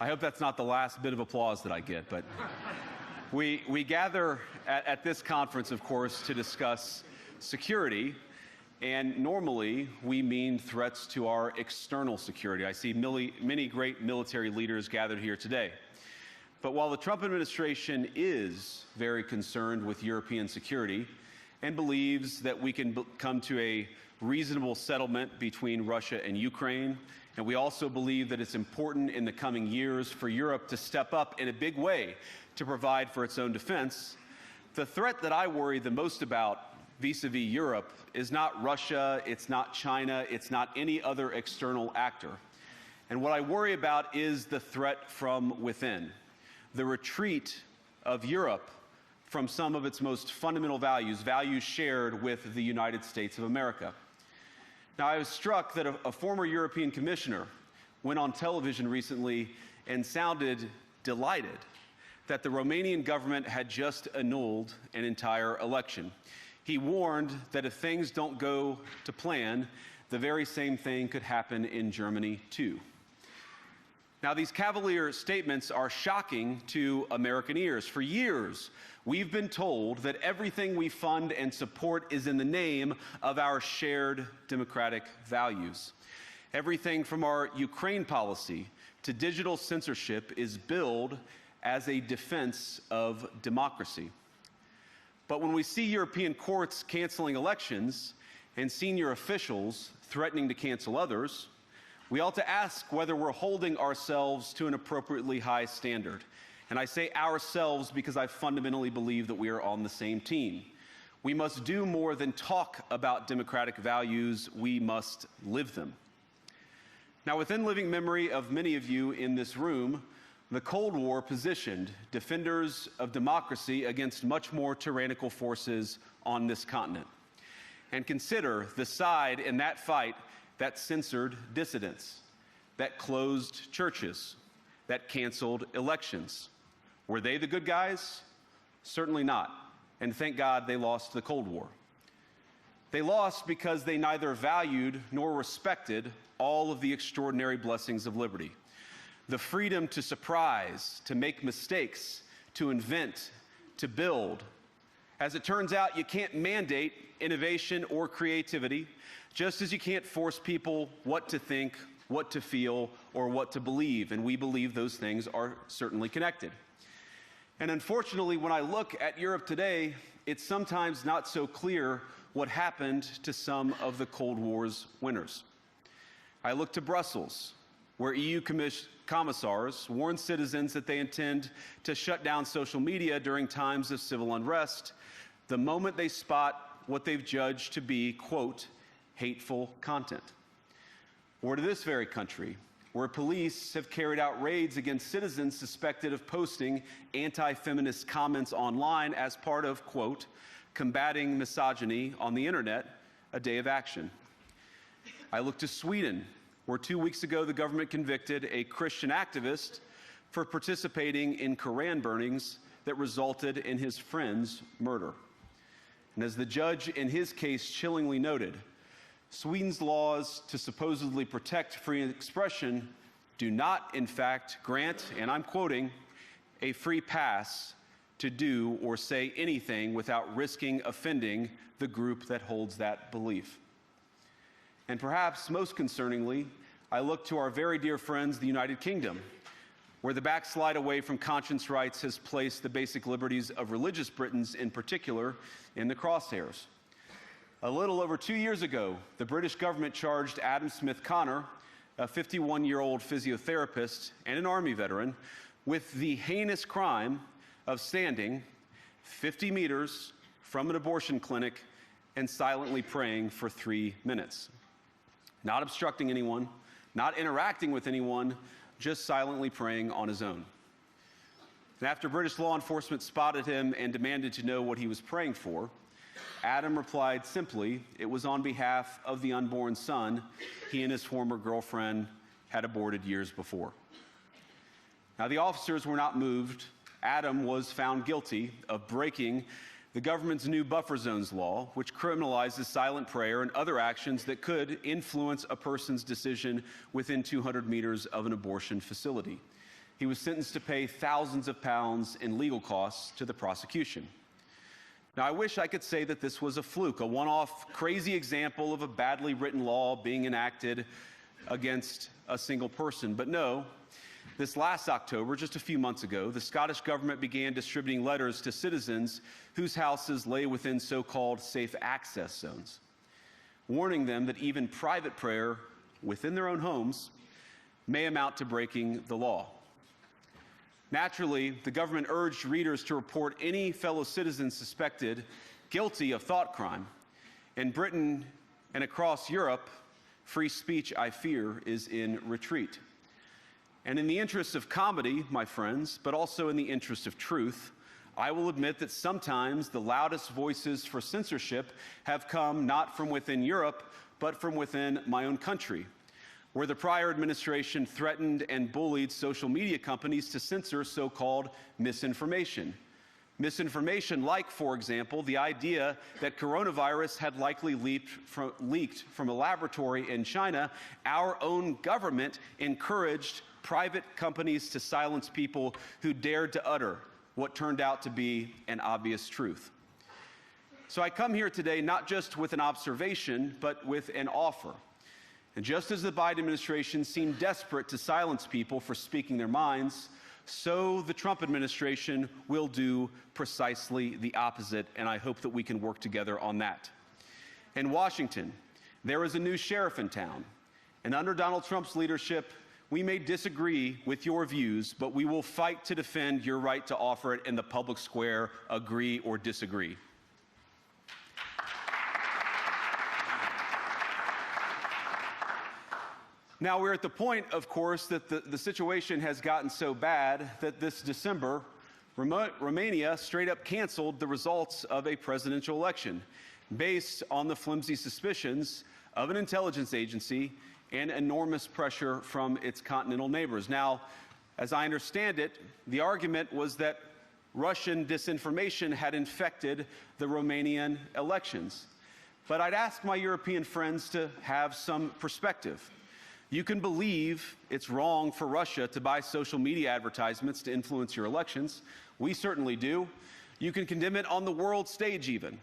I hope that's not the last bit of applause that I get, but we gather at this conference, of course, to discuss security, and normally we mean threats to our external security. I see many great military leaders gathered here today. But while the Trump administration is very concerned with European security and believes that we can come to a reasonable settlement between Russia and Ukraine, and we also believe that it's important in the coming years for Europe to step up in a big way to provide for its own defense, the threat that I worry the most about vis-a-vis Europe is not Russia, it's not China, it's not any other external actor. And what I worry about is the threat from within, the retreat of Europe from some of its most fundamental values, values shared with the United States of America. Now, I was struck that a former European commissioner went on television recently and sounded delighted that the Romanian government had just annulled an entire election. He warned that if things don't go to plan, the very same thing could happen in Germany too. Now, these cavalier statements are shocking to American ears. For years, we've been told that everything we fund and support is in the name of our shared democratic values. Everything from our Ukraine policy to digital censorship is billed as a defense of democracy. But when we see European courts canceling elections and senior officials threatening to cancel others, we ought to ask whether we're holding ourselves to an appropriately high standard. And I say ourselves because I fundamentally believe that we are on the same team. We must do more than talk about democratic values, we must live them. Now, within living memory of many of you in this room, the Cold War positioned defenders of democracy against much more tyrannical forces on this continent. And consider the side in that fight that censored dissidents, that closed churches, that canceled elections. Were they the good guys? Certainly not. And thank God they lost the Cold War. They lost because they neither valued nor respected all of the extraordinary blessings of liberty. The freedom to surprise, to make mistakes, to invent, to build. As it turns out, you can't mandate innovation or creativity, just as you can't force people what to think, what to feel, or what to believe. And we believe those things are certainly connected. And unfortunately, when I look at Europe today, it's sometimes not so clear what happened to some of the Cold War's winners. I look to Brussels, where EU commissars warn citizens that they intend to shut down social media during times of civil unrest the moment they spot what they've judged to be, quote, hateful content. Or to this very country, where police have carried out raids against citizens suspected of posting anti-feminist comments online as part of, quote, combating misogyny on the internet, a day of action. I look to Sweden, where 2 weeks ago the government convicted a Christian activist for participating in Koran burnings that resulted in his friend's murder. And as the judge in his case chillingly noted, Sweden's laws to supposedly protect free expression do not, in fact, grant, and I'm quoting, a free pass to do or say anything without risking offending the group that holds that belief. And perhaps most concerningly, I look to our very dear friends, the United Kingdom, where the backslide away from conscience rights has placed the basic liberties of religious Britons in particular in the crosshairs. A little over 2 years ago, the British government charged Adam Smith Connor, a 51-year-old physiotherapist and an Army veteran, with the heinous crime of standing 50 meters from an abortion clinic and silently praying for 3 minutes. Not obstructing anyone, not interacting with anyone, just silently praying on his own. And after British law enforcement spotted him and demanded to know what he was praying for, Adam replied simply, it was on behalf of the unborn son he and his former girlfriend had aborted years before. Now, the officers were not moved. Adam was found guilty of breaking the government's new buffer zones law, which criminalizes silent prayer and other actions that could influence a person's decision within 200 meters of an abortion facility. he was sentenced to pay thousands of pounds in legal costs to the prosecution. Now, I wish I could say that this was a fluke, a one-off crazy example of a badly written law being enacted against a single person. But no, this last October, just a few months ago, the Scottish government began distributing letters to citizens whose houses lay within so-called safe access zones, warning them that even private prayer within their own homes may amount to breaking the law. Naturally, the government urged readers to report any fellow citizens suspected guilty of thought crime. In Britain and across Europe, free speech, I fear, is in retreat. And in the interest of comedy, my friends, but also in the interest of truth, I will admit that sometimes the loudest voices for censorship have come not from within Europe, but from within my own country, where the prior administration threatened and bullied social media companies to censor so-called misinformation. Misinformation like, for example, the idea that coronavirus had likely leaked from a laboratory in China. Our own government encouraged private companies to silence people who dared to utter what turned out to be an obvious truth. So I come here today not just with an observation, but with an offer. And just as the Biden administration seemed desperate to silence people for speaking their minds, so the Trump administration will do precisely the opposite, and I hope that we can work together on that. In Washington, there is a new sheriff in town, and under Donald Trump's leadership, we may disagree with your views, but we will fight to defend your right to offer it in the public square, agree or disagree. Now, we're at the point, of course, that the situation has gotten so bad that this December, Romania straight up canceled the results of a presidential election based on the flimsy suspicions of an intelligence agency and enormous pressure from its continental neighbors. Now, as I understand it, the argument was that Russian disinformation had infected the Romanian elections. But I'd ask my European friends to have some perspective. You can believe it's wrong for Russia to buy social media advertisements to influence your elections. We certainly do. You can condemn it on the world stage even.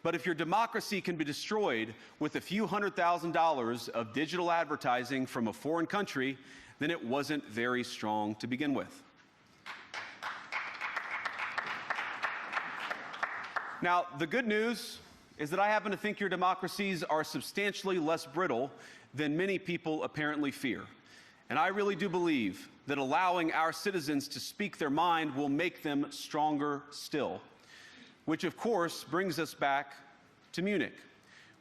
But if your democracy can be destroyed with a few $100,000 of digital advertising from a foreign country, then it wasn't very strong to begin with. Now, the good news is that I happen to think your democracies are substantially less brittle than many people apparently fear. And I really do believe that allowing our citizens to speak their mind will make them stronger still. Which, of course, brings us back to Munich,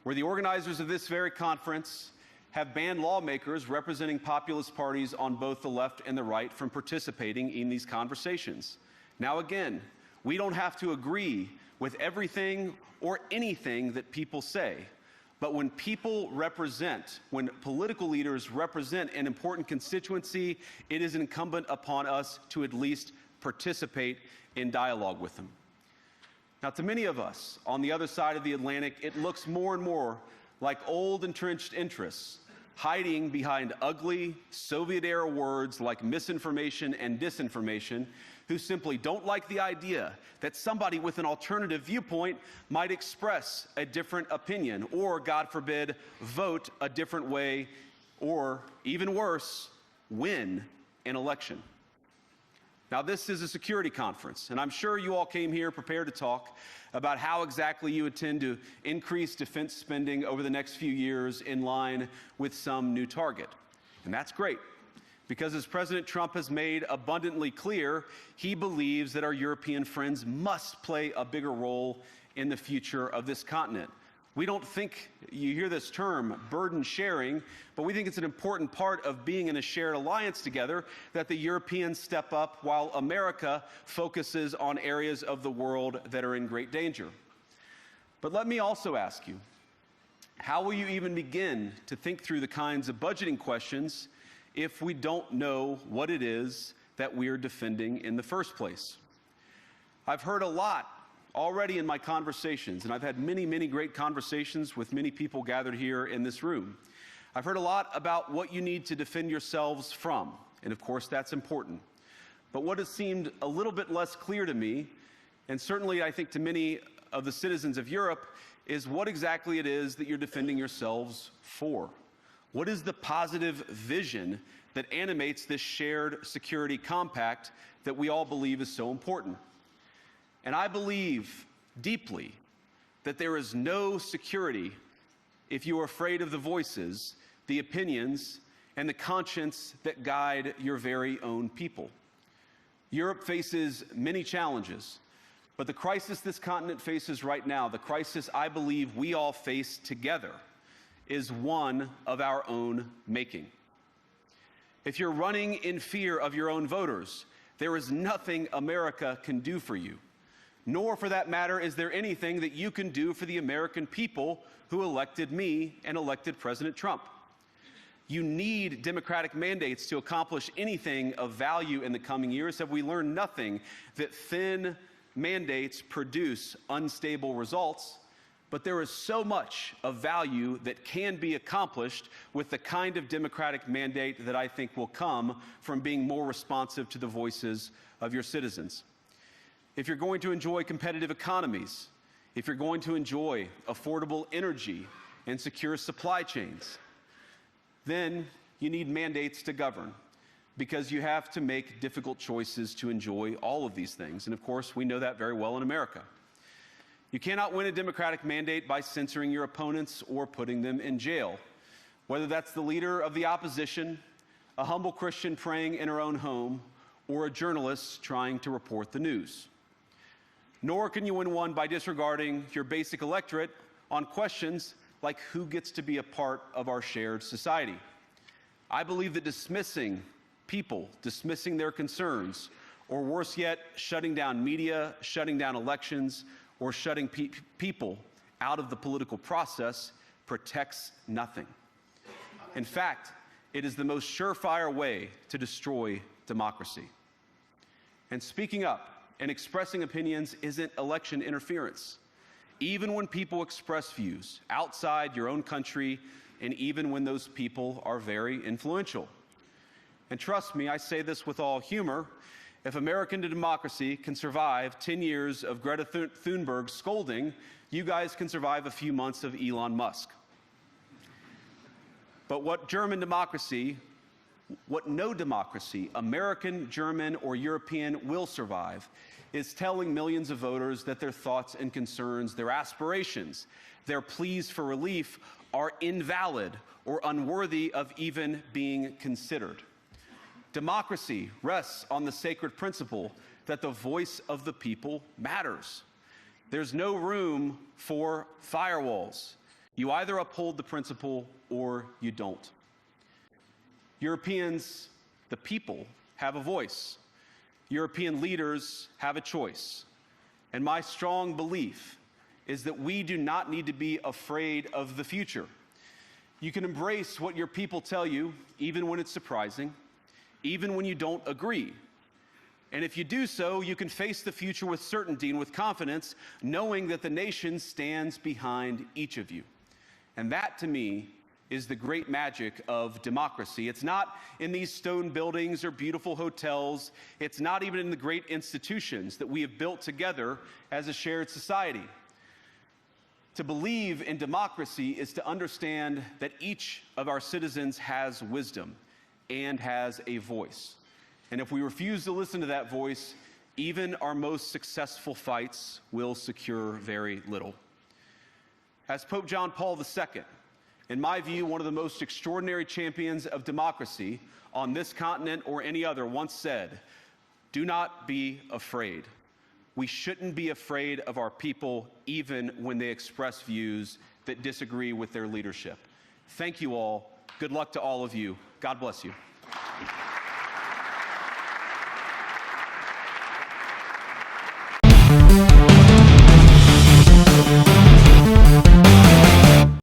where the organizers of this very conference have banned lawmakers representing populist parties on both the left and the right from participating in these conversations. Now, again, we don't have to agree with everything or anything that people say. But when people represent, when political leaders represent an important constituency, it is incumbent upon us to at least participate in dialogue with them. Now, to many of us on the other side of the Atlantic, it looks more and more like old entrenched interests hiding behind ugly Soviet-era words like misinformation and disinformation, who simply don't like the idea that somebody with an alternative viewpoint might express a different opinion or, God forbid, vote a different way or, even worse, win an election. Now, this is a security conference, and I'm sure you all came here prepared to talk about how exactly you intend to increase defense spending over the next few years in line with some new target. And that's great, because as President Trump has made abundantly clear, he believes that our European friends must play a bigger role in the future of this continent. We don't think, you hear this term, burden sharing, but we think it's an important part of being in a shared alliance together that the Europeans step up while America focuses on areas of the world that are in great danger. But let me also ask you, how will you even begin to think through the kinds of budgeting questions if we don't know what it is that we're defending in the first place? I've heard a lot already in my conversations, and I've had many, many great conversations with many people gathered here in this room. I've heard a lot about what you need to defend yourselves from, and of course that's important. But what has seemed a little bit less clear to me, and certainly I think to many of the citizens of Europe, is what exactly it is that you're defending yourselves for. What is the positive vision that animates this shared security compact that we all believe is so important? And I believe deeply that there is no security if you are afraid of the voices, the opinions, and the conscience that guide your very own people. Europe faces many challenges, but the crisis this continent faces right now, the crisis I believe we all face together, is one of our own making. If you're running in fear of your own voters, there is nothing America can do for you. Nor, for that matter, is there anything that you can do for the American people who elected me and elected President Trump. You need democratic mandates to accomplish anything of value in the coming years. Have we learned nothing that thin mandates produce unstable results? But there is so much of value that can be accomplished with the kind of democratic mandate that I think will come from being more responsive to the voices of your citizens. If you're going to enjoy competitive economies, if you're going to enjoy affordable energy and secure supply chains, then you need mandates to govern, because you have to make difficult choices to enjoy all of these things. And of course, we know that very well in America. You cannot win a democratic mandate by censoring your opponents or putting them in jail, whether that's the leader of the opposition, a humble Christian praying in her own home, or a journalist trying to report the news. Nor can you win one by disregarding your basic electorate on questions like who gets to be a part of our shared society. I believe that dismissing people, dismissing their concerns, or worse yet, shutting down media, shutting down elections, or shutting people out of the political process protects nothing. In fact, it is the most surefire way to destroy democracy. And speaking up and expressing opinions isn't election interference. Even when people express views outside your own country, and even when those people are very influential. And trust me, I say this with all humor, if American democracy can survive 10 years of Greta Thunberg scolding, you guys can survive a few months of Elon Musk. But what no democracy, American, German, or European, will survive is telling millions of voters that their thoughts and concerns, their aspirations, their pleas for relief are invalid or unworthy of even being considered. Democracy rests on the sacred principle that the voice of the people matters. There's no room for firewalls. You either uphold the principle or you don't. Europeans, the people, have a voice. European leaders have a choice. And my strong belief is that we do not need to be afraid of the future. You can embrace what your people tell you, even when it's surprising, even when you don't agree. And if you do so, you can face the future with certainty and with confidence, knowing that the nation stands behind each of you. And that, to me, is the great magic of democracy. It's not in these stone buildings or beautiful hotels. It's not even in the great institutions that we have built together as a shared society. To believe in democracy is to understand that each of our citizens has wisdom and has a voice. And if we refuse to listen to that voice, even our most successful fights will secure very little. As Pope John Paul II, in my view, one of the most extraordinary champions of democracy on this continent or any other, once said, "Do not be afraid." We shouldn't be afraid of our people, even when they express views that disagree with their leadership. Thank you all. Good luck to all of you. God bless you.